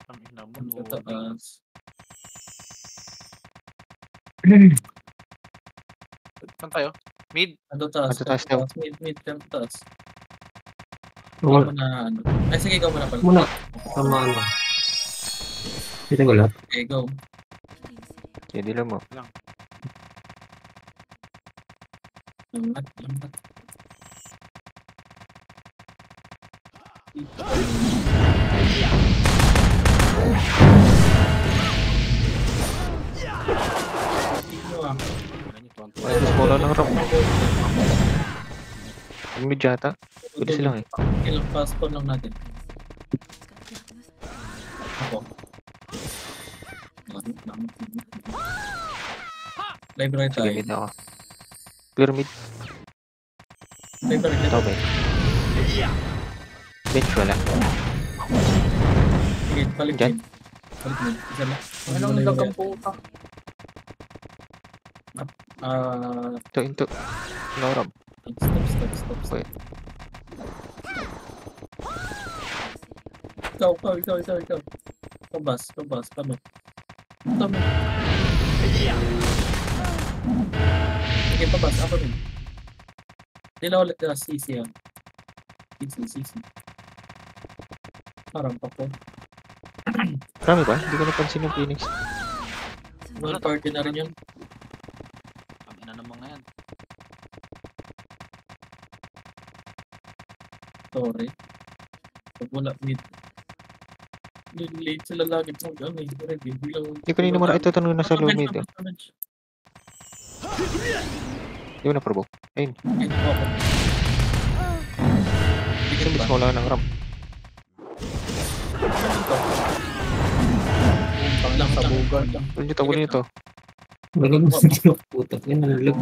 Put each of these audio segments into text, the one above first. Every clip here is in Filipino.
Ang ina mo, Ang no. tataas. Saan tayo? Mid? Ano taas? Ano taas daw? Mid, ang taas. Wala. Ikaw na ano. Ay, sige, ikaw muna pala. Muna. Tama ano. Hindi ko lahat. Okay, go. Hindi lang mo. Lambat. Ay, mas mula ng ram. Ang mid yata. Pwede silang eh. Ilang fast pawn lang natin. Ako. Library Sige, tayo. mid ako. Clear mid. Library Ito tayo. ba eh? Bench wala. Sige, balik Diyan? mid. Balik mid. Isa lang. Anong lagang puta? Ito. No ram. Stop. Okay. Ikaw. Pabas. Paano? Tama. Sige, pabas. Ako rin. Hindi na ulit na CC yan. CC. Parang pa po. Marami ba? Hindi ko napansin yung Phoenix. One party na rin yun. Ang ina ng mga yan. Sorry. Pag wala mid. Late sila lagi sa ano eh. Ready. Hindi ko nino mara. Ito tanong na sa low mid. Hindi mo na-provoke. Ayun. Kasi mas mula ng ram. Lang sa bugan. Ulo nito. Wala mo sa dito. Putak yan. Nalalag.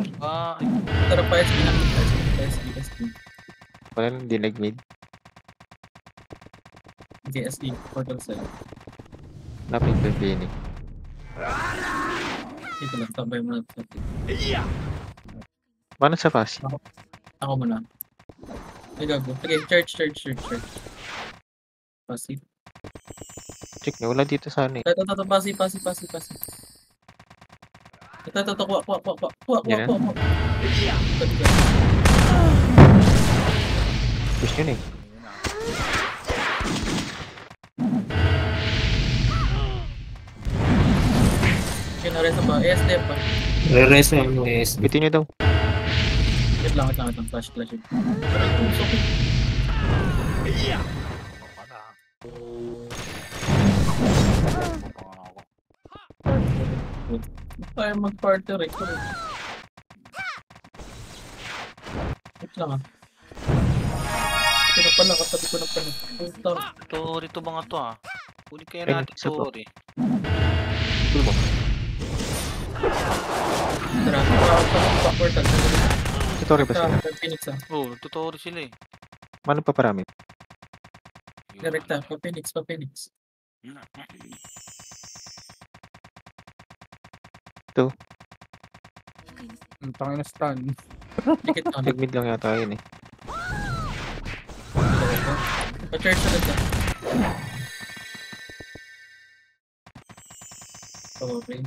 Tara pa SP namin. SP. Wala nang dinag mid. GSE. Portal side. Lapit pa Phoenix. Dito lang. Tambay mo na. Paano sa fast? Ako muna. Ay, gago. Okay, church. Pasi. Check na. Wala dito sa ano eh. Ito, pasi. Ito, kuha. Yan. Push yun eh. Kinaresa pa. ESD pa. Re-rest na yung SD. Bitin nyo daw. Wait lang. Flash. Kaya mag-partner eh. Wait lang ah. Ito na pala, katabi ko na pala. Puta. Tori to mga to ah. Huli kaya Ayun, natin isa to. Tori. Pull mo. Tara, portal. Tutorial ba sila? Phoenix ah. Oo, nagtutori sila eh. Mano pa parami? Direkta, pa Phoenix. Ang tangin na stun. Dikit na. Nag-mid lang yata yun eh. Pa-church ulit ah. Okay.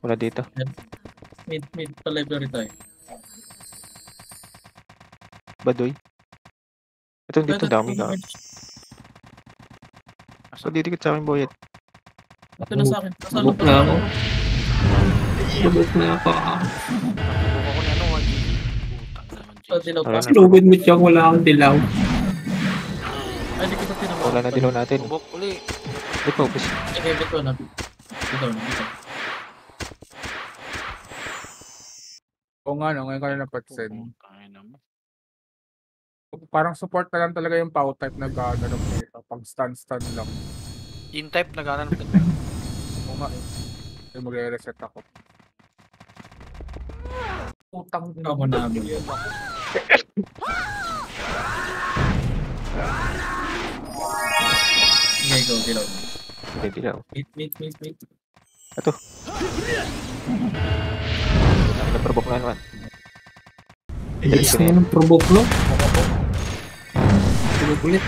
Wala dito. Mid, pa-library tayo. Badoy. Ito dito dami ka. So didikit sa akin boyet. Ito na sa akin. Book na ako. Book na ako. Nakuha ko na ano, 1GG. Putang naman, So, Jason. dilaw pa. Wala na. Slowed mo siya. Wala akong dilaw. Ay, di ko pa tinawag. Wala na dilaw natin. Bubok uli. Di focus. Okay, dito na. Dito. Oo nga, no, ngayon ka na napansin. Putang ina mo. Parang support na lang talaga yung POW type na gano'n dito. Pag stun lang. In-type na gana naman. Oo nga eh. Yung magre-reset ako. Putang ina Ako namin. Okay, go. Dilaw. Hindi dilaw. Meet. Naprovoke na naman. Bilis na yun ang provoke no? Provoke ulit.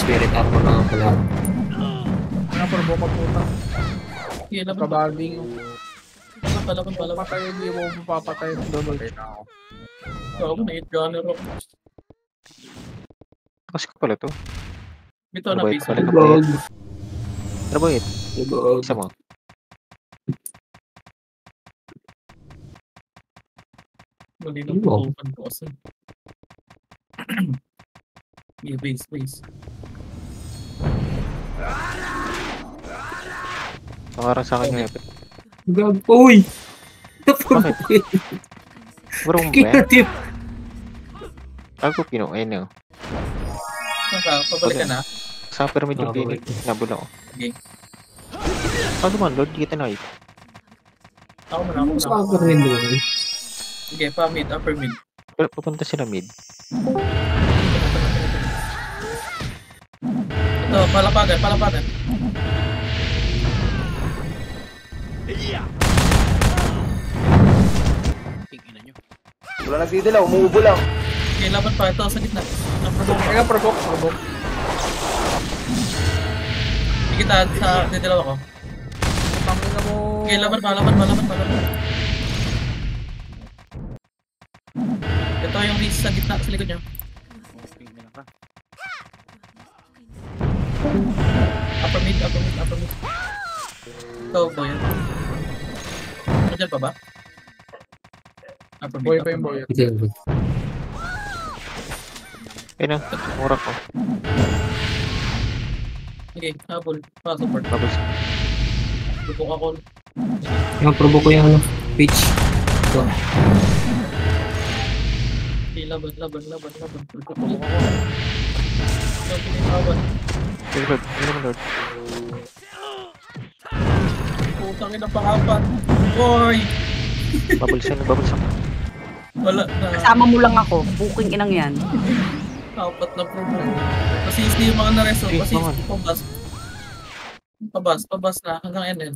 Spirit armor na pala. Ano, provoke ka puta. Sige, laban pa. Kabading. Laban pa. Patay, hindi mo mapapatay. Patay na ako. Oo, may gunner ako. Kasi ko pala to. Bito na Boyet base. pala to. Ibog. Ano boyet? Ibog. Isa mo. Mali lang Ibog. putukan ko kasi. Yeah, base. Pangarang sa akin yung epic. Gag. Uy! Bakit? Bro mo ba yan? Kinatip. Ako pino. Ayun yun. Pabalik ka na. Sa pyramid yung Babalik. clinic. Nabula ko. Okay. Ano man, Lord? Di kita nakita. Ako muna. Ano sa akin rin doon? Sige, pa mid, upper mid. Pero pupunta sila mid. Ito, palapagan. Tingnan nyo. Wala nagdidilaw, umuubo lang. Okay, laban pa. Ito, sa gitna. Naprovoke. Kaya provoke. Hindi kita sa didilaw ako. Tangin na mo. Okay, laban pa. Ito yung reach sa gitna, sa likod nyo. Tingnan ka. Upper mid. Ito, boy. Nandiyan pa ba? Upper mid. Boy pa yung boy. Ayun na. Mura ko. Okay, habol. Pa-support. Tapos, Lupok ako. Yung provoke ko yung ano. Pitch. Ito. Okay, laban. Lupok ako. Laban. hey Lord. Ano naman Lord? Putang ina pang-apat. Boy! Babulsan. Wala na. Kasama mo lang ako. Booking inang yan. Apat na promo. Pasisli yung mga nareso. Eh, Pasisli. mga- Pabas na. Hanggang NN.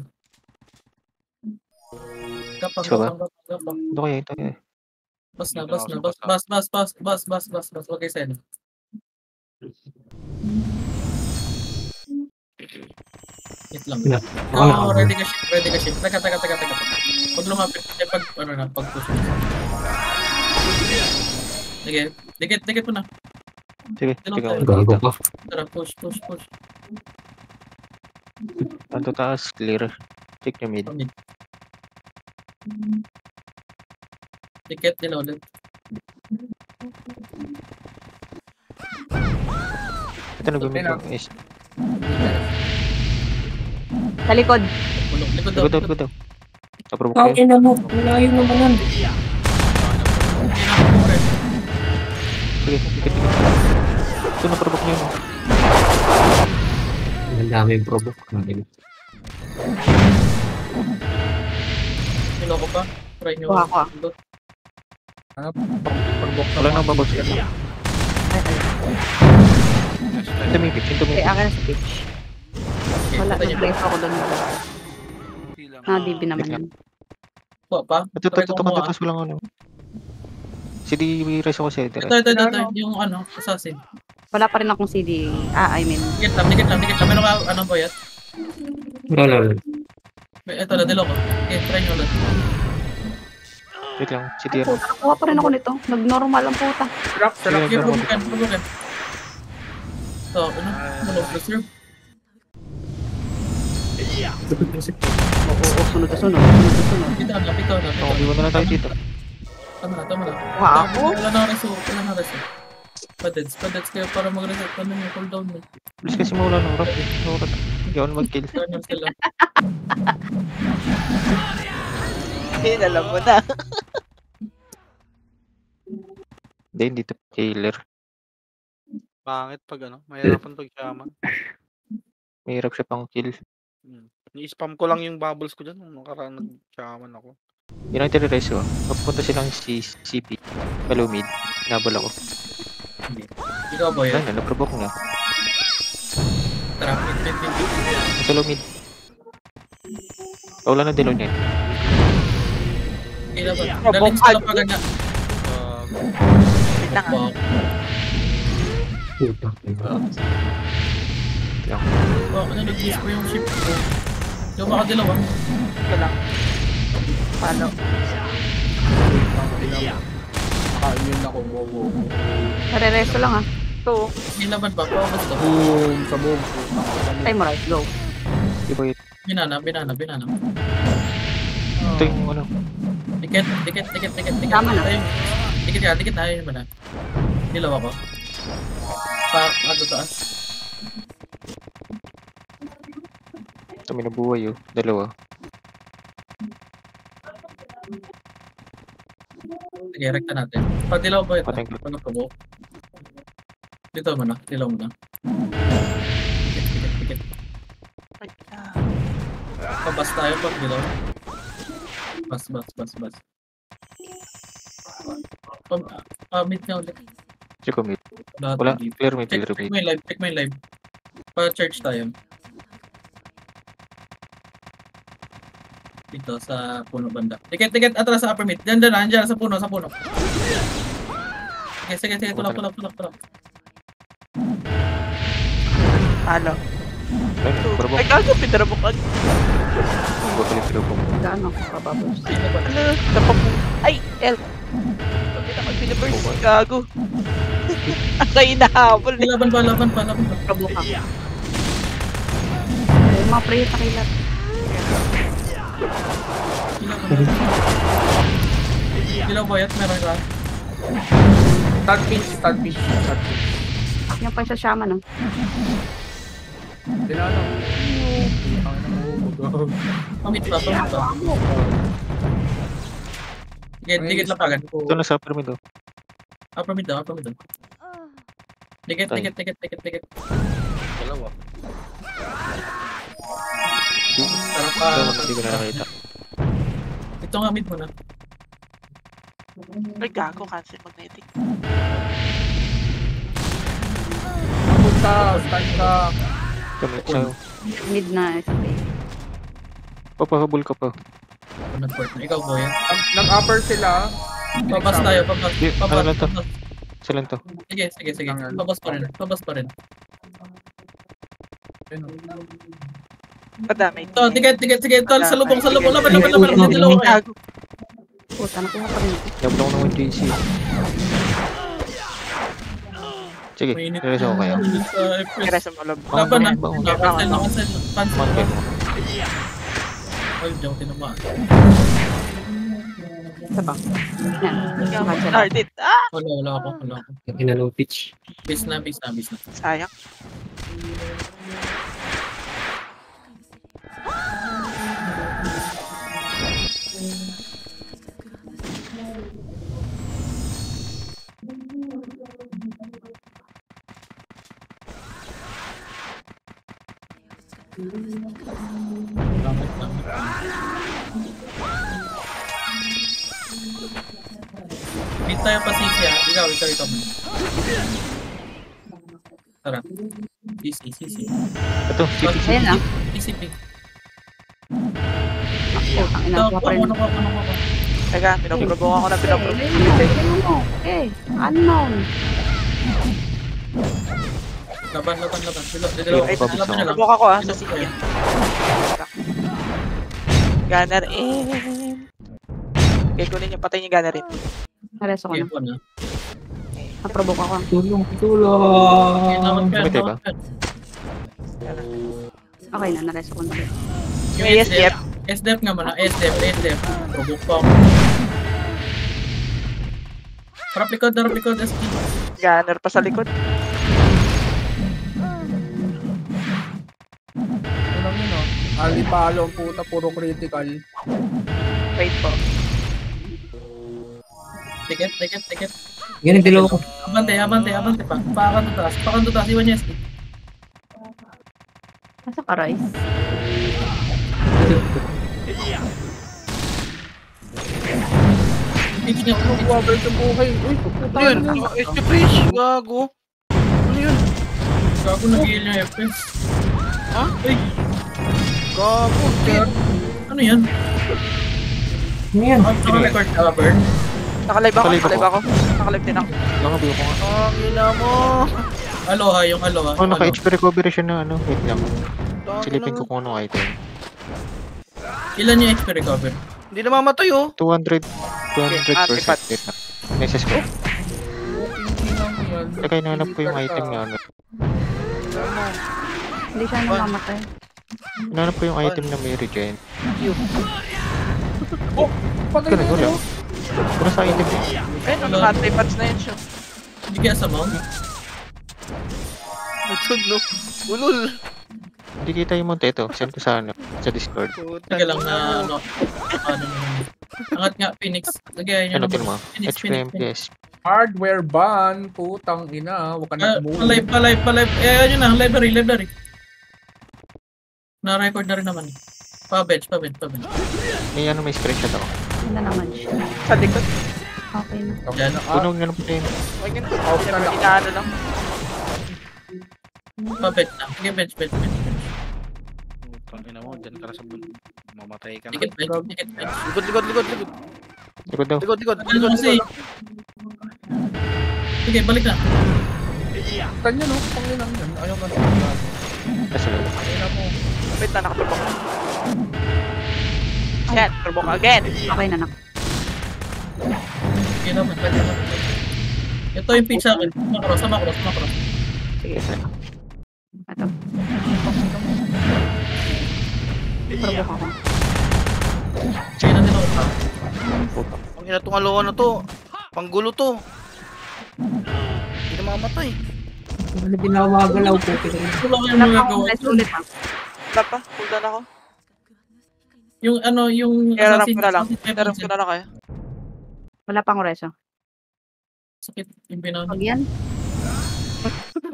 Gapang. Ano kaya ito eh? Bas na. Dito ako sa Bas. Huwag kayo sa'yo. Wait lang. Wala. Oo, ready ka ship. Teka. Pag lumapit, pag push. Sige, dikit mo na. Sige. Gago ka. Tara, push. Tanto taas. Clear. Check nyo mid. Pamid. Dikit nila ulit. Ito nag-mid Ayun ko. Yes. Sa likod. Likod daw. Naprovoke kayo. Ina mo. Malayo naman yan. Sige. Dikit. Ito naprovoke nyo. Ang dami yung provoke. Niloko pa. Try nyo. Kuha ko. Provoke Wala nang babulsan. Ay. Ito may pitch. Okay, akin na sa pitch. Wala, Patay niyo. nag-place ako doon. DB naman yun. Kuha pa. Ito. Try ko kumuha. Tapos walang ano. Si D-Res ako sa Ito. ito. Yung assassin. Wala pa rin akong CD. I mean, Dikit lang. Meron ka, boyat? Wala. Ito na, dilo ko. Okay, try nyo ulit. Wait lang. Si ay, Tiro. puta, nakuha pa rin ako nito. Nag-normal ang puta. Rock. Okay, provokan. So, preserve. Oo, sunod na sunod. Pito na. Okay, wala na tayo dito. Tama na. Wow, ako? Wala na reso. Padeds kayo para mag-reset. Ano yung cooldown mo? Please kasi mawala ng rock. Hindi ako na mag-kill. Ganyan sila. Alam mo na. Hindi to killer. Pangit pag mahirapan pag shaman. Mahirap siya pang kill. Ni-spam ko lang yung bubbles ko dyan nung nakaraan nag-shaman ako. Yun ang tinireso. Papunta silang CP. Hello mid. Nabal ako. Ikaw, boyat? Ayun na, naprovoke nga. Tara, mid. Nasa low mid. Wala na dilon niya. Daling sa lapagan na. Wait lang ah. Puta. Ako na nag-use ko yung ship ko. Hindi ako makadilaw ah. Ito lang. Paano? Nakain ako, bobo. Nare-resto lang ah. Ito. May laban ba? Pabas to. Boom, sa boom. Time mo right, go. Di ba yun? Binana. Ito yung ano. Dikit. Tama na. Ayun. Dikit na. Ayun ba na? Dilaw ako. Ato taas. Ito may nabuhay oh. Dalawa. Sige, rekta natin. Pag dilaw ba ito? Patay ko. Pag napabok. Dito mo na. Dilaw mo na. Dikit. Pabas tayo pag dilaw. Bas. Mid na ulit. Check ko mid. Lahat Wala. ng Clear mid. Check mo yung live. Pa-church tayo. Dito sa puno banda. Dikit. Atras sa upper mid. Diyan. Sa puno. Sige. Tulak. Halo. Ay, parabok. Ay, gago, pinarabukan. Ang bakalit pinabok. Gaano ako kababos. Ano? Napapu... Ay, L. Bakit ako pinaburst? Gago. Ang kayo nahabol. Laban pa. Kabuk ako. Yung mga pre, takilat. Dilaw boyat, meron ka. Start pitch. Yung pa sa shaman no? Dinano. Pamit pa. Dikit lapagan. Ito na sa upper mid oh. Upper mid daw. Dikit. Dalawa. Sarap pa. Hindi ko na nakita. Ito nga mid mo na. Ay, gago, cancel magnetic. Punta, start ka. Kami sa... Mid na SP. Papahabol ka pa. Nag-port na. Ikaw boy. Nag-upper sila. Pabas tayo. Di, ano lang to? Pabas. Isa lang to. Sige. Pabas pa rin. Madami. Ito, dikit. Tol, sa lubong. Laban. Dalawa kayo. Gago. Puta, nakuha pa rin. Yablong ko naman JC. Sige, Mainit nilasa ko kayo. sa FPS. Kira sa malab. Laban na. Bangon. Nakancel. Cancel. Mountain. Ay, di ako tinamaan. Isa pa. Yan. Nakansel. Nardit. Ah! Wala ako. Inano pitch. Base na. Sayang. Lamit. Meet tayo pa sisi ah. Ikaw mo. Tara. Sisi. Ito, CP. Ayan lang. CCP. Putang ina, nakuha pa rin. Ano. Teka, pinaprovoke ako na pinaprovoke. Unknown. Laban. Ay, Laban na lang. provoke ako sa sige. Gunner in. Okay, kunin niyo, patay niyo gunner in. Nareso ko na. Game po na. Naprovoke ako. Tulong. Kumitay ba? Okay na, nareso ko na. Yung May SDF. SDF nga muna. SDF. Provoke po. Harap likod. SP. Gunner pa sa likod. Ano yun oh. Alipalo ang puta, puro critical. Wait po. Tiket. Yan ang dilaw ko. Abante pa. Pakan to taas. Iwan niya SP. Nasa ka, Royce? Wabal sa buhay. Uy, puta. Ano yun? SP Fresh. Gago. Ano yun? Gago nag-heal yung FPS. Ha? Uy, Gago. Kid. ano yan? Ano yan? Naka-record ka ba, Bern? Nakalive ako. Nakalive din ako. Nakabiyo ko nga. Ang ina mo. Aloha, yung aloha. Oh, naka-HP recovery siya na ano. Wait lang. Dami Silipin ko na. kung anong item. Ilan yung XP recover? Hindi namamatay oh. 200% Artifact. wait lang. Neses ko. Hindi lang yan. Teka, hinahanap ko yung item na ano. Hindi siya namamatay. Hinahanap ko yung item na may regen. Patay Ganun, wala. Wala sa item eh. Eh, naka-anti-patch na yun siya. Hindi kaya sa mount? Ito no. Ulol. Hindi kita yung monte ito. Send ko sa ano. Sa Discord. Teka lang na ano. Ano naman. Angat nga, Phoenix. Lagyan nyo Ano na mo? Phoenix, Phoenix. HPMPS. Hardware ban. Putang ina. Huwag ka nag-move. Palive. Eh, yun na. Library. Na-record na rin naman. Pa-bench. May ano, may screenshot ako. Ano naman siya. Sa likod. Okay na. Okay na. Punog na lang po tayo. Huwag yun. Out na lang. Inaano lang. Pa-bench na. Sige, bench. Tangina mo, dyan ka na sa bun. Mamatay ka na. Ticket bench. Likod. Likod daw. Likod. Ano kasi? Sige, balik na. Kanya no. Pangilang yan. Ayaw ka na. Kasi lang. Pangilang mo. Wait na, nakatubok. Yan, tubok again. Okay na. Sige naman, pwede naman. Ito yung pitch sa akin. Sa macro. Sige. Ito. Probok ako. Sige na din ako. Ang ina tong aloha na to. Panggulo to. Hindi namamatay. Ano binawagalaw po? Ito lang yung Wala mga pa akong gawa. rest ulit ah. Wala pa, hold on ako. Yung ano, yung Iarap ko na lang. Assassin's Iarap ko na lang kayo. Wala pa akong reso. Sakit yung pinano. Pag yan.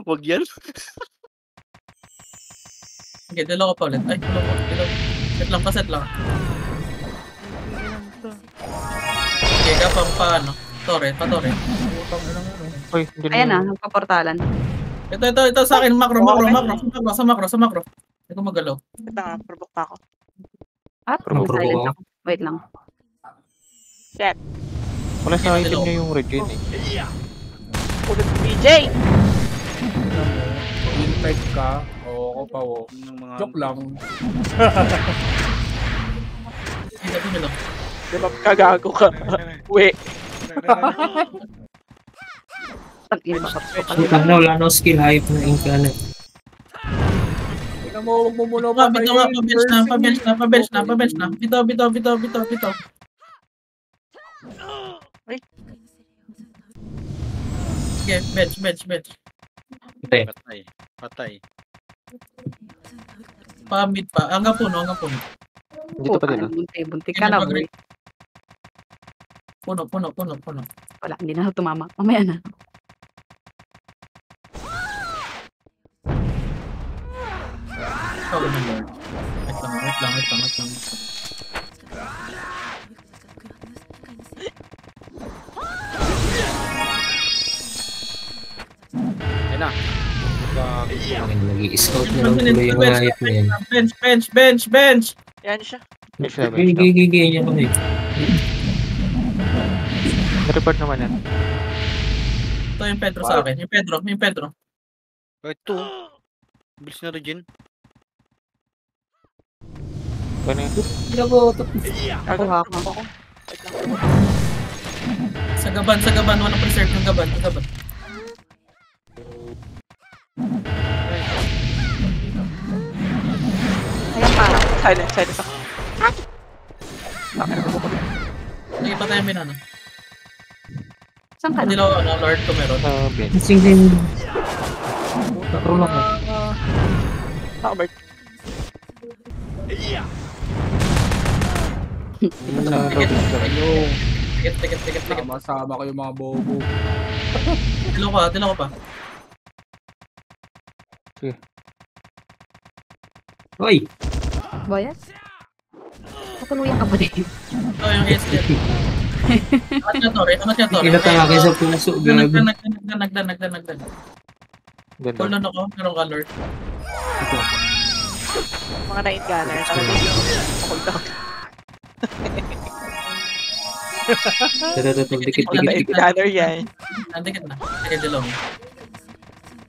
Wag yan. Okay, dalawa pa ulit. Ay, dalawa. Set lang. Okay, kapang paano? Torre. Putang ina mo. Uy, hindi Ayan na. na. Nagpaportalan. Ito sa akin. Macro. Sa macro. Hindi ko magalaw. Wait na nga, tubok pa ako. Silent ako. Wait lang. Wala sa item niya yung regen eh. Ulit BJ! Infect ka. Oo, pa wo. Yung mga... Joke lang. Hindi ko lang. Di ba kagago ka? Uwi. Pag yun baka Putang na, wala no skill hype na incarnate. Tingnan mo, huwag mo muna Bito nga, pa-bench na. Bito. Sige, bench. Patay. Pa-mid pa. Hanggang puno. Dito pa din ah. Bunti ka na. Puno. Wala, hindi na tumama. Mamaya na. Oh, my Lord. Wait lang. Ayun na. Nag-i-scout na lang tuloy yung hype na yan. Bench. Yan siya. Next level. Stop. Gigigigay niya kami. Na-report naman yan. Ito yung Pedro sa akin. Yung Pedro. Ito. Bilis na regen. Ano yun? Kagago ako. Wait lang. Sa gaban. Walang preserve yung gaban. Ayan pa. Silent ako. Hindi pa tayo minano. Saan ka Hindi na? lang Lord ko meron. Ben. Kasing din. Nakaroon ako. Nakabert. Sa lobby. Ticket. Sama kayo mga bobo. Dilaw ko pa. Hoy! Boyas? Patuluyan ka ba din? Ito yung SD. Amat niya Torre. Inatake sa puso. Gago. Nagdan. Ganda. Hold on ako. Meron ka Lord. Mga night gunner. Hold on. Dikit. Mga night gunner yan. Nandikit na. Sige, dilaw.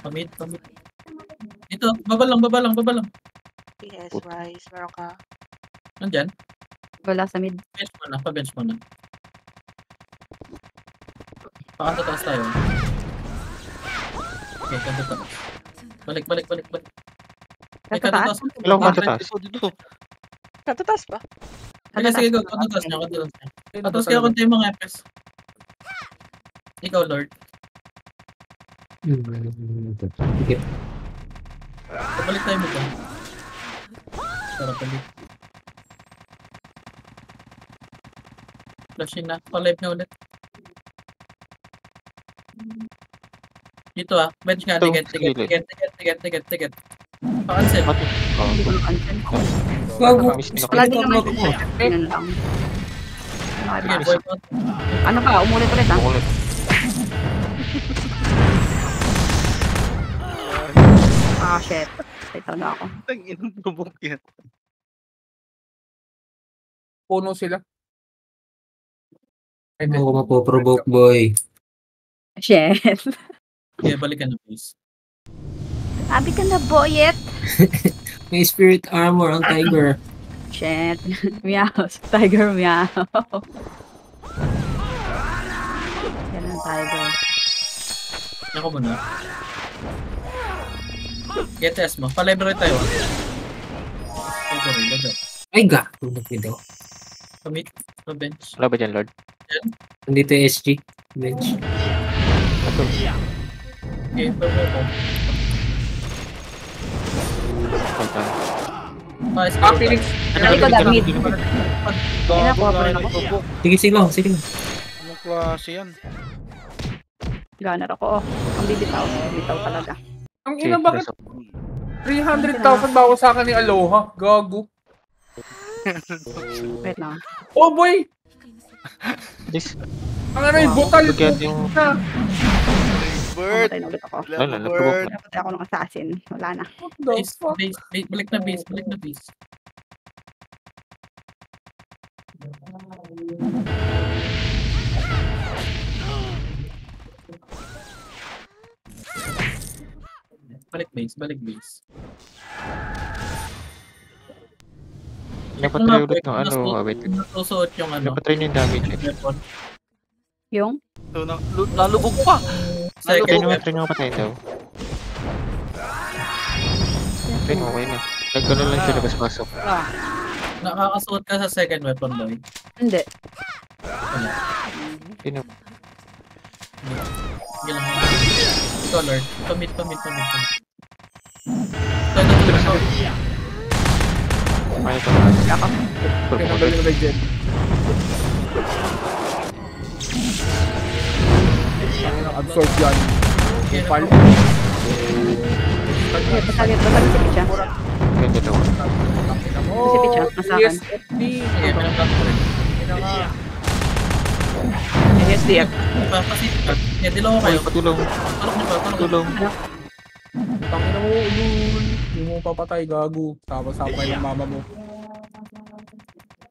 Pamit. Ito, baba lang. Yes, Wise. Meron ka. Nandyan. Wala sa mid. Bench mo na, pa-bench mo na. Pakanto taas tayo. Okay, kanto taas. Balik. May Kanto kanto taas? taas. Hello, kanto taas. Dito. Katataas ba? Sige, go. Kanto taas niya. Tapos kaya konti yung mga FS. Ikaw, Lord. Sige. Balik tayo mo dyan. Sarap balik. Flashing na. Pa-live na ulit. Dito bench nga. Ito, Ticket. Pa-cancel. Bakit? Hindi ko na-cancel. Gago. Miss nila ko. Lagi naman ito. Ganun lang. Sige, boy. Ano ka? Umulit-ulit ah. Ulit. Shit. Ito na ako. Ang inang bubok yan. Puno sila. Ano ako mapoprovoke, boy? Shit. Sige, balik ka na, please. Sabi ka na, boyet. May spirit armor ang tiger. Shit. Meow. Tiger meow. Yan ang tiger. Ako muna. Get test mo. Pa-library tayo. Library, lagot. Ay, gago. Nagpito. Commit. Pa-bench. Wala ba dyan, Lord? Nandito yung SG. Bench. Ito. Okay, pa-library. Ito. Phoenix. Hindi ko damit. Gago Ako, na ako. nagbubok. Sige. Anong klase yan? Gunner ako. Ang bibitaw. Bibitaw talaga. Ang Okay, ina, bakit rest of- 300,000 bawas sa akin ni Aloha? Gago. Wait lang. Oh boy! This, Ang ano yung butal. Bigyan yung- Na. Bird. Mamatay na ulit ako. Wala, Bird. naprovoke na. Napatay ako ng assassin. Wala na. What the Base. fuck? Balik na base. Balik base. Napatry ulit ng ano, wait. Nasusuot yung ano. Napatry niyo yung damage eh. Weapon. Yung? So, nalubog pa. Kaya Second naman try nyo patayin daw. Okay, okay na. Nagkano lang siya labas-pasok. Nakakasuot ka sa second weapon, boy. Hindi. Wala. Sino? Sige lang yun. Ito, Lord. Commit. Ito. Ano ito? Pinanggal yung legend. Ang absorb yan. Pal. Basagin si Picha. Ganda daw. Oh, Si Picha, nasa akin. ESFD. Sige, pinag-block ko rin. SDF. Pacific ka. Dilaw ko kayo. Patulong. Tulok niyo pa. Patulong. Tangina mo, ulul. Hindi mo papatay, gago. Sama-sama yung mama mo.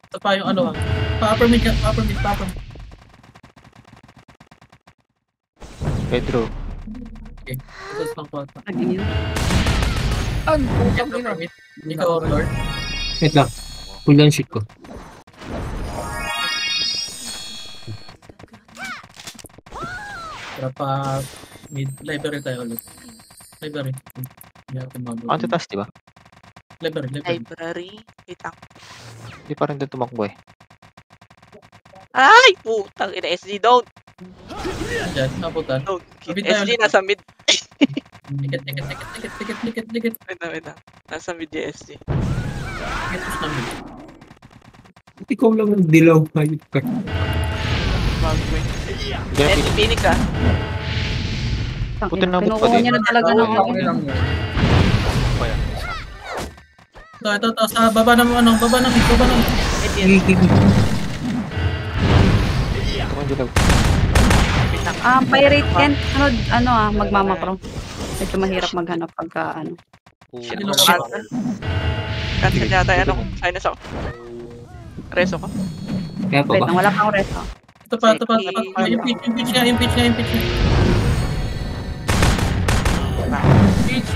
Ito pa yung ano. Pa-upper mid. Pedro. Tapos lang po. Naging yun. An, putang ina. Ikaw, Lord. Wait lang. Full down shoot ko. Para pa mid. Library tayo ulit. Library. Hindi ako mag- Ang tatas, di ba? Library. Library. Wait lang. Di parang doon tumakbo eh. Ay! Putang ina. SG, don't. Diyan, naputan. Don't. Kapit tayo SG ulit. nasa mid. Ticket. Wait lang. Nasa mid yung SG. Ticket push namin. Ikaw lang ang dilaw. Hayop ka. SG Phoenix ah. Puta na, Kinukuha puta niya din. na talaga ng Tangina lang yun. Ito. Sa baba ng ano. Baba ng. Ito ang dilaw. Pirate Ken. Magmamakro. Medyo mahirap maghanap pagka ano. Dilaw ka ba? Cancel yata yan ako. Sinus ako. Reso ko. Kaya pa Wait ba? lang, wala pang resto. Ito pa. Yung pitch nga.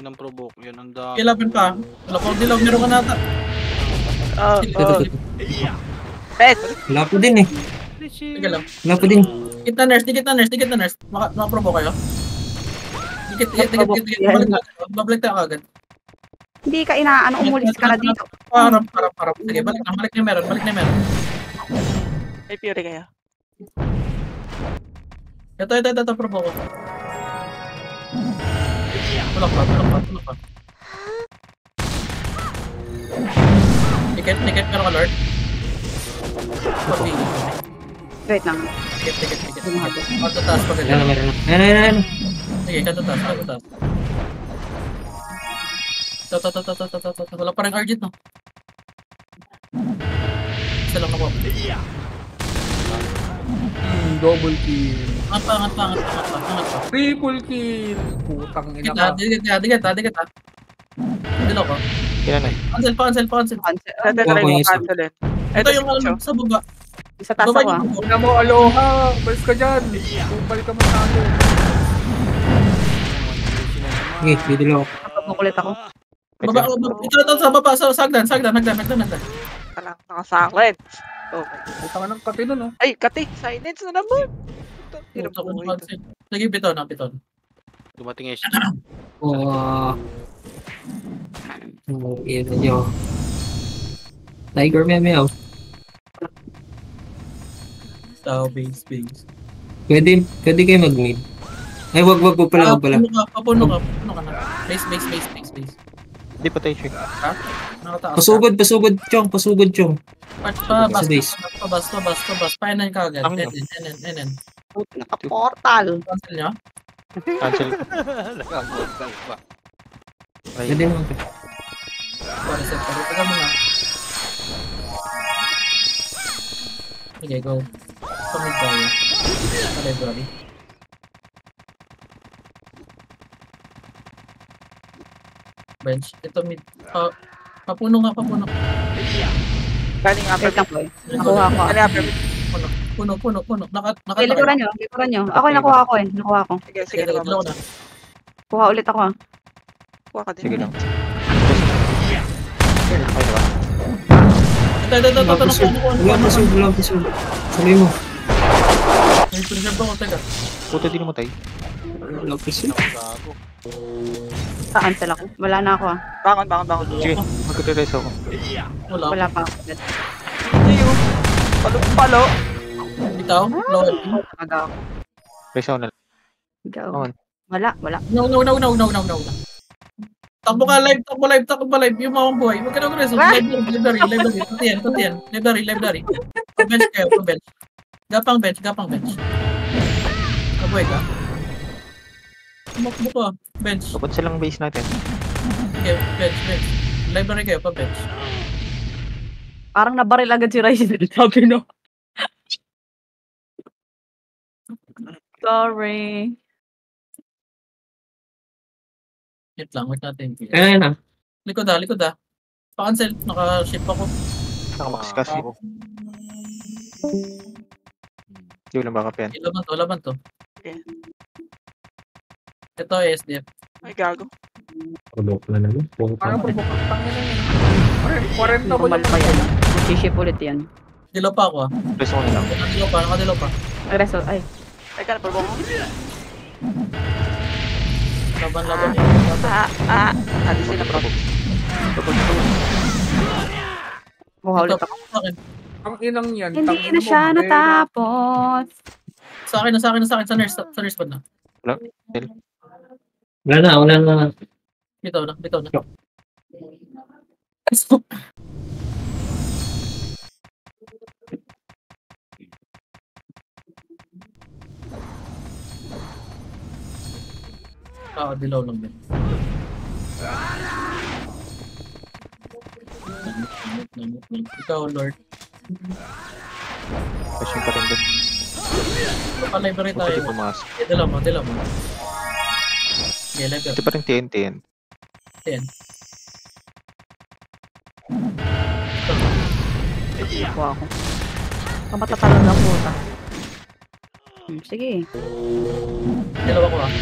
Inang provoke. Yan ang dami. Kailaban pa. Wala pang dilaw. Meron ka nata. Pet! Wala po din eh. Sige lang. Wala po din. Dikit na nurse. Makaprovoke kayo. Dikit. Babalik tayo agad. Hindi ka inaano, umulis ka na dito. Parang. Sige, balik na meron. May Fury kayo. Ito, provoke ko. Tulak pa. Dikit, meron ka Lord. Wait lang. Dikit. Kanto taas pa Meron, ganyan. meron. Ayan. Sige, kanto taas. Wala pa rin Argit, no? Isa lang ako. Double kill. Angat pa. Triple kill. Putang ina ka. Dikit. Dilaw ko. Kailan na? Cancel. Cancel. Natatry mo cancel it. Ito yung sa baba. Sa taas ako ah. Una mo, aloha. Balis ka dyan. Bumalik ka mo sa akin. Okay, dito lang ako. Napapukulit ako. Baba. Ito sa baba. Sa sagdan. Parang nakasaklin. Okay. Puta ka ng katino, no? Ay, kati! Silence na naman! Hirap Ito, buhay to. Sige, piton. Dumating yung Oh. Ina nyo. Tiger meow. Tao, base. Pwede kayo mag-mid. Ay, wag pala. Papuno ka na. Base. Hindi pa tayo check. Nakataas. Pasugod, chong. Pabas. Painan ka agad. NN. Naka-portal. Cancel nyo? Cancel. Pwede naman ka. Para set pa. Teka mo na. Okay, go. Pamit tayo. Sa library. Bench. Ito mid. Papuno. Galing upper Wait lang po eh. Nakuha ko. Galing upper mid. Puno. Okay, likuran nyo. Ako yung nakuha ko eh. Nakuha ko. Sige, Dalawa na. Kuha ulit ako ah. Kuha ka din. Sige lang. Okay, diba? Ito. Wala pasug. Sabi mo. May preserve ako. Teka. Puto din mo tayo. Wala pasug. Cancel ako. Wala na ako ah. Bangon. Sige, magkatirays ako. Wala. Wala pa ako. Iyo. Palo. Bitaw. Lower. Aga ako. Raise ako na lang. Go. On. Wala. No. Takbo ka live. Yung mga buhay. Huwag ka na agreso. Library. Patiyan. Library. Pag-bench kayo. Gapang bench. Kabuhay ka. Tumakbo ka. Bench. Kapag silang base natin. Okay, bench. Library kayo. Pa-bench. Parang nabaril agad si Ryzen. Sabi no. Sorry. Wait natin. Ayan na. Likod ah. Pa-cancel. Naka-ship ako. Nakamax kasi. Hindi ko lang baka pen. Laban to. Okay. Ito SDF. Ay, gago. Pulok na naman. Parang pabukang tangin na yun. 40 mo Normal pa yan. Ship ulit yan. Dilaw pa ako ah. Raise ako na lang. Nakadilaw pa. Reso. Ay. Ay, ka na, parbong mo. Laban. Hadi sila, bro. Kuha ulit ako. Ang inang yan. Hindi tangin na mo, siya be. natapos. Sa akin. Sa nurse pad na. Wala na. Bitaw na. Dilaw lang din. Ikaw, Lord. Pushing pa rin doon. Pa-library Puto tayo. di pumasok. Dilaw mo. Okay, library. Ito pa rin TNT yan. Kuha ako. Kamata talaga ang puta. Sige. Dilaw ako ah.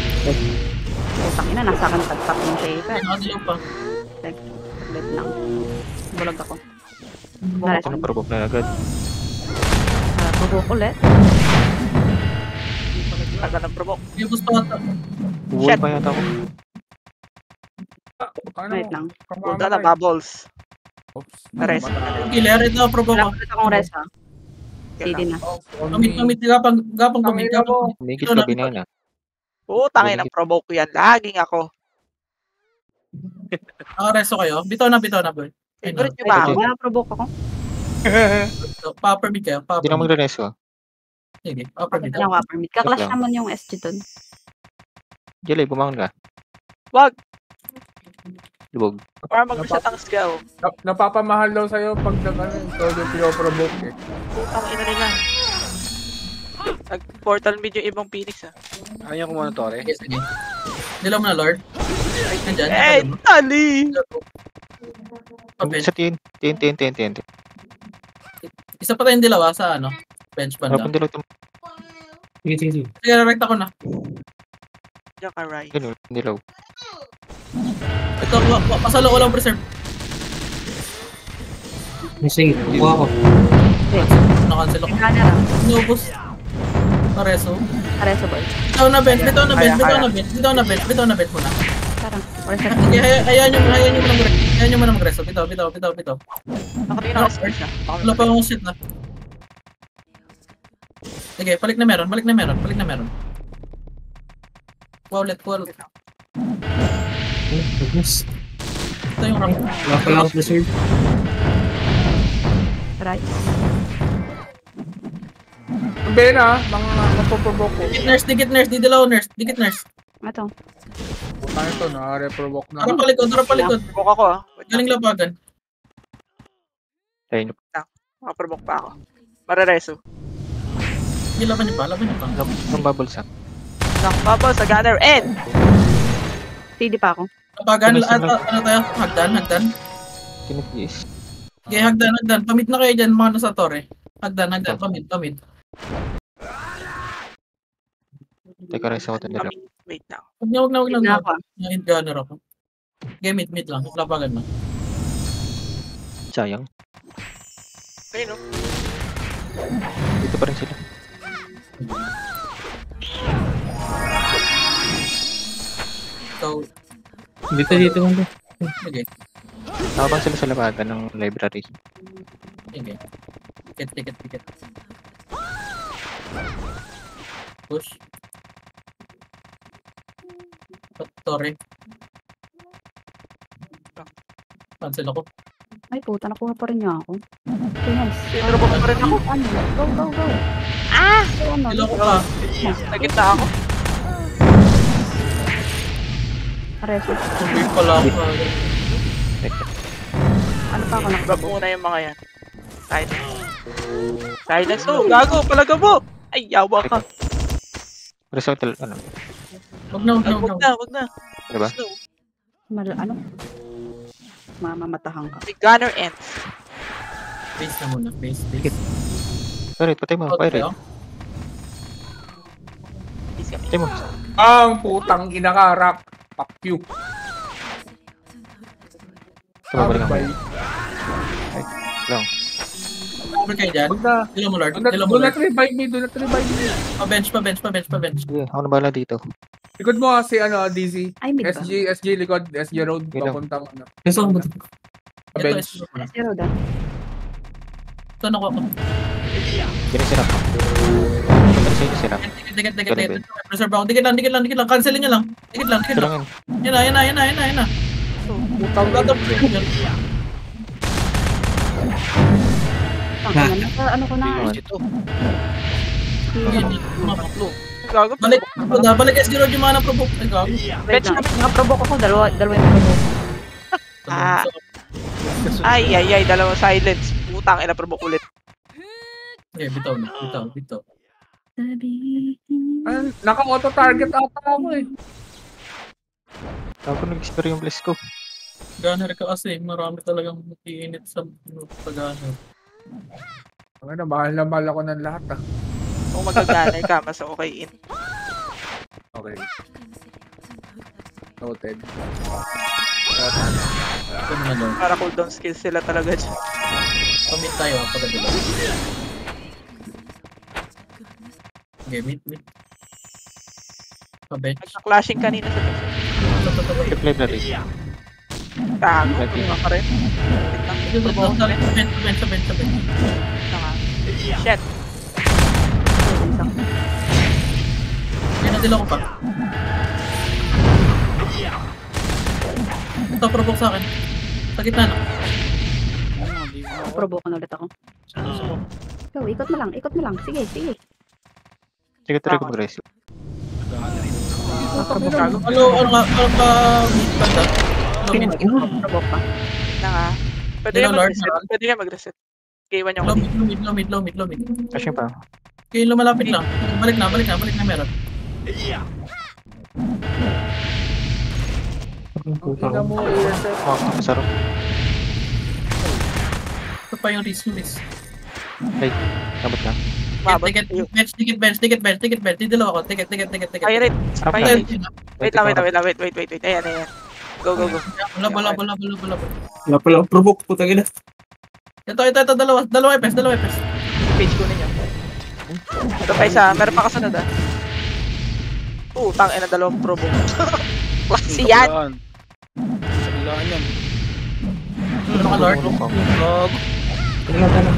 Putang ina, nasa akin tagpak yung paper. Nakadilaw pa. Saglit lang. Bulag ako. Ako na provoke na agad. Bubuk ulit. Taga ng provoke. Fuse pa ata. Buhay pa yata ako. Ano? Wait lang. Punta na bubbles. Oops. Ares. Killer, ito, provoke Wala ko. ulit akong rest ha. CD na. Pamit, gapang pamit. Make it gabi na yun ah. Oo, tangin ng provoke ko yan. Laging ako. Nakaresto kayo. Bitaw na, boy. Favorite nyo Ay, ba ako? na-provoke ako. Pa-permit kayo. Hindi na magre-reso ah. Sige, pa-permit. Ano ka permit? Kaklash lang. naman yung SG dun. Jelay, bumangon ka. Wag. Lubog. Para mag-reset ang skill. Napapamahal daw sa'yo pag todo pinoprovoke eh. Putang ina nila. Nag-portal mid yung ibang Phoenix ah. Ano yung kumuha ng Tore? Sige. Dilaw mo na, Lord. Nandyan. Eh, tali! Pa-bench. Sa TNT. Isa pa tayong dilaw sa ano? Bench banda. Harapin dilaw ito. Sige. Sige, direct ako na. Diyan ka, Rai. Ganun, dilaw. Ito, pasalo ko lang preserve. Sige, kuha ko. Na-cancel ako. Runner ah. Inubos. Pareso. Pareso boy. Bitaw na bench muna. Parang, reset. Sige, hayaan nyo muna mag-reso. Bitaw. Nakatingin ako sa first ah. Wala pa akong shit na. Sige, balik na meron. Wallet. Goodness. Ito yung rank. Wala pala ako preserve. Right. Sabihin na, mga mapoprovoke ko. Dikit nurse, di dilaw nurse. Dikit nurse. Ito. Putang ito, naka-reprovoke na. Harap palikod. Provoke ako ah. Galing labagan. Ayun, Makaprovoke pa ako. Marareso. Hindi, laban niyo pa. yung bubbles ah. Nakapabal sa gunner and CD pa ako. Labagan, Tumisan lang. ano tayo? Hagdan. Tinipis. Okay, hagdan. Pamit na kayo dyan, mga nasa Tore. Hagdan. Pamit. Teka, reso ko ito dilaw. wait lang. Huwag na. Hindi na ako ah. Na-hit gunner ako. Okay, mid lang. Labagan na. Sayang. Ayun oh. Dito pa rin sila. So, Dito mo. sige. Nakabang sila sa labagan ng library. Sige. Ticket. Push. Tore. Cancel ako. Ay puta, nakuha pa rin niya ako. Okay, nice. Provoke pa rin ako. Ano? Go. Ah! Ano? Dilo ko pa. Nagkita ako. Pareso. Hindi pala ako. Teka. Ano pa ako Grab nakapag muna yung mga yan. Silence oh! Gago! Palaga mo! Ay, yawa ka. Reso ito, ano? Huwag na. Wag na. Diba? Slow. ano? Mamamatahan ka. May gunner end. Base na muna. Base. Sorry, patay mo. Pirate. Please kami. Patay mo. Ang putang inakarak. Fuck you. Tumabalik ako. Bye. Lang. Over kayo dyan. Huwag na. Dilo mo, Lord. Do not revive me. Pa-bench. Sige, ako na bahala dito. Likod mo si DZ. Ay, mid ba? SG likod. SG road. Ilaw. Papuntang ano. Gusto mo. Bench. Zero down. Ito na ako. Binisirap. Punta sa inyo sila. Dikit. Preserve ako. Dikit lang. Cancelin nyo lang. Dikit lang. Ito lang yun. Yan na. Putang Gatap. Ano ko na? Ito. Gago. Balik SG Road yung mga na-provoke. Ay, gago. Wait lang. Nakaprovoke ako. Dalawa yung provoke. Ah. Ay, dalawang silence. Putang ina, provoke ulit. Okay, bitaw. Naka-auto target ata ako eh. Ako nag-experience yung bless ko. Gunner ka kasi. Marami talagang iinit sa gunner. Ano, mahal na mahal ako ng lahat ah. Kung mag-gunner ka, mas okay in. Okay. Noted. Ito naman daw. Para cooldown skills sila talaga dyan. Pamit tayo pagkadalo. Okay, meet. Pabench. Nagka-clashing kanina sa bench. Trip library. Tago, pumunta pa rin. Wait lang. Provoke pa rin. Bench. Naka. Shit. Yan na ko pa. Ito, provoke sa akin. Sa gitna na. Provoke na ulit ako. Ikaw, ikot mo lang. Sige. Sige, try ko mag-rescue. Ano meet banda? Ano meet? Provoke pa. Naka. Pwede Yun nga ang mag-reset. Lord. Pwede nga mag-reset. K1 yung Low mid. Kasi pa. Okay, lumalapit lang. Balik na meron. Tingnan mo i-reset. Masarap. Ito pa yung risk. Ay, dapat na. Mabot. Ticket bench. Didalo ako. Ticket. Pirate. Sarap na. Pirate. Wait lang. Ayan. Go. Bala. Wala pala, provoke po tagay na. Ito, dalawa epes. Page ko ninyo. Ito pa isa. Meron pa kasunod ah. Tangina, dalawang provoke. Klase yan. Kailangan yan. Ano ka, Lord? Log. Talaga.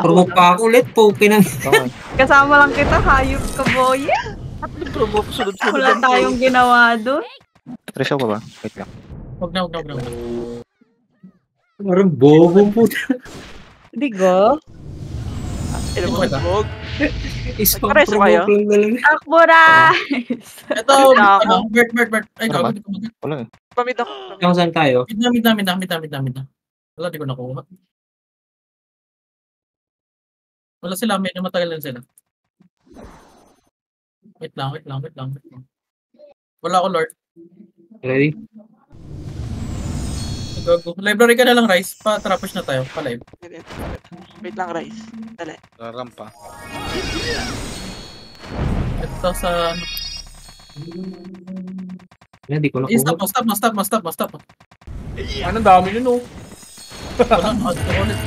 Provoke pa ako ulit po, pinang. Okay. Kasama lang kita, hayop ka, boy. Provoke sunod-sunod. Wala tayong ginawa doon. Rescue pa ba? Wait lang. Huwag na. Parang bobo po. Di go. Ilan mo provoke? Ispang Nagpareso kayo? provoke lang talaga. Takbo, Rice! Ito, Bert. Ay, Ano ba? di ko mag- Wala eh. Pamit ako. Kung saan tayo? Mid na. Wala, di ko nakuha. Wala sila, medyo matagal lang sila. Wait lang. Wala ako, Lord. Ready? Go. Library ka na lang, Rice. Pa-trappers na tayo. Pa-live. Wait lang, Rice. Dali. Rampa. Ito sa... Hindi ko Eh, nakuha. stop. Anong dami yun, oh. Wala, ulit.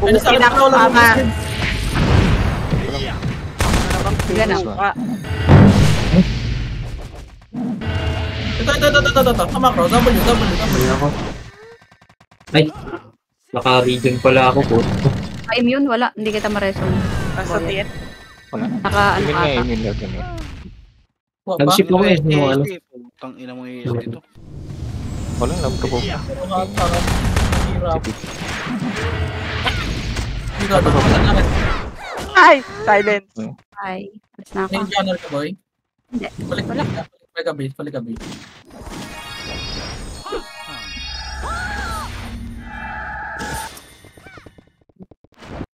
Ay, nasa akin, Pinakama. Ganun. Ito. Tama ko. W. Hindi ako. Ay, naka-region pala ako po. Immune, wala. Hindi kita ma-resume. Nasa TN. Wala. Naka-ano Imin ka nga, ata. imin lang. Huwag ba? Nag-ship ako eh. Yung ano. Putang ina mo yung dito. Wala lang, provoke. Parang hirap. CP. Dito, wala na. Ay! Silence. Ay, alas na ako. Name channel ka, boy. Hindi. Balik gabi.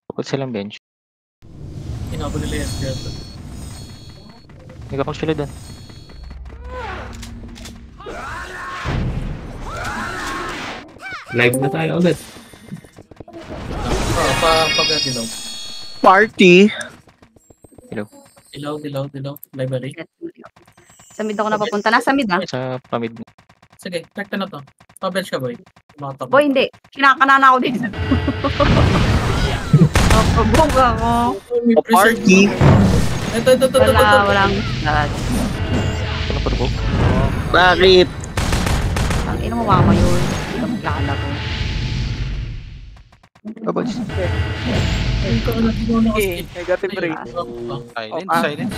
Bukod silang bench. Inabo nila yan. Nagkakong sila doon. Live na tayo ulit. Pag-dilaw. Party! Dilaw. Library. Sa mid ako napapunta. Nasa mid ah. Sa pamid. Sige, check na to. Pa-bench ka, boy. Makatak. Boy, hindi. Kinakanana ako dito. Napabog ako. Party! Ito. Walang dad. Walang provoke. Bakit? Ang ina mo mama yun. Hindi ka maglalaro. Babals. Okay, negative rate. Silence.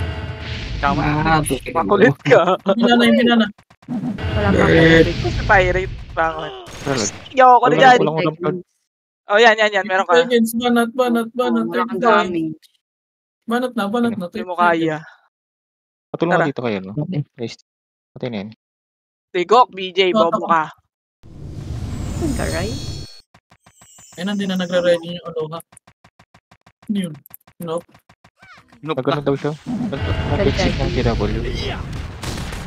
Tama. Makulit ka. Binana. Walang kakabig. Sa pirate. Bangon. Wala. Yo, ko na dyan. Walang ulam card. Oh, yan. Meron ka. Banat. Walang damage. Banat na. Hindi mo kaya. Patulungan Tara. dito kayo, no? Guys, patay na yan. Tigok, BJ, bobo ka. Saan ka, right? Ay, nandun na nagre-ready yung aloha. Ano yun? Nope. Noob Nagano na. daw siya? Nag-exit ng TW.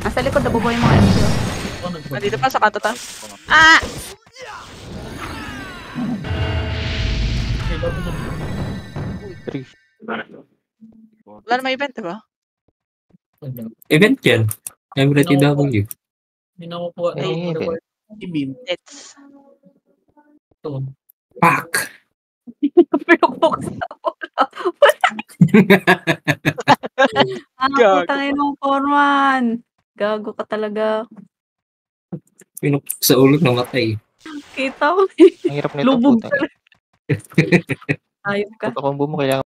Nasa likod, nabubuhay yung mga NCO. Nandito pa sa kanto ta. Ah! Three. Wala na may event, diba? Event yan. Emirati W. Hindi na makuha. Eh, I-beam. Let's. Ito. Pak! Pinupok sa bola. Gago. Putang ina mo, Forman. Gago ka talaga. Pinupok sa ulo namatay. Kita mo. Ang hirap nito, Lubog puta. ka. Ayop ka. Pagka-combo mo, kailangan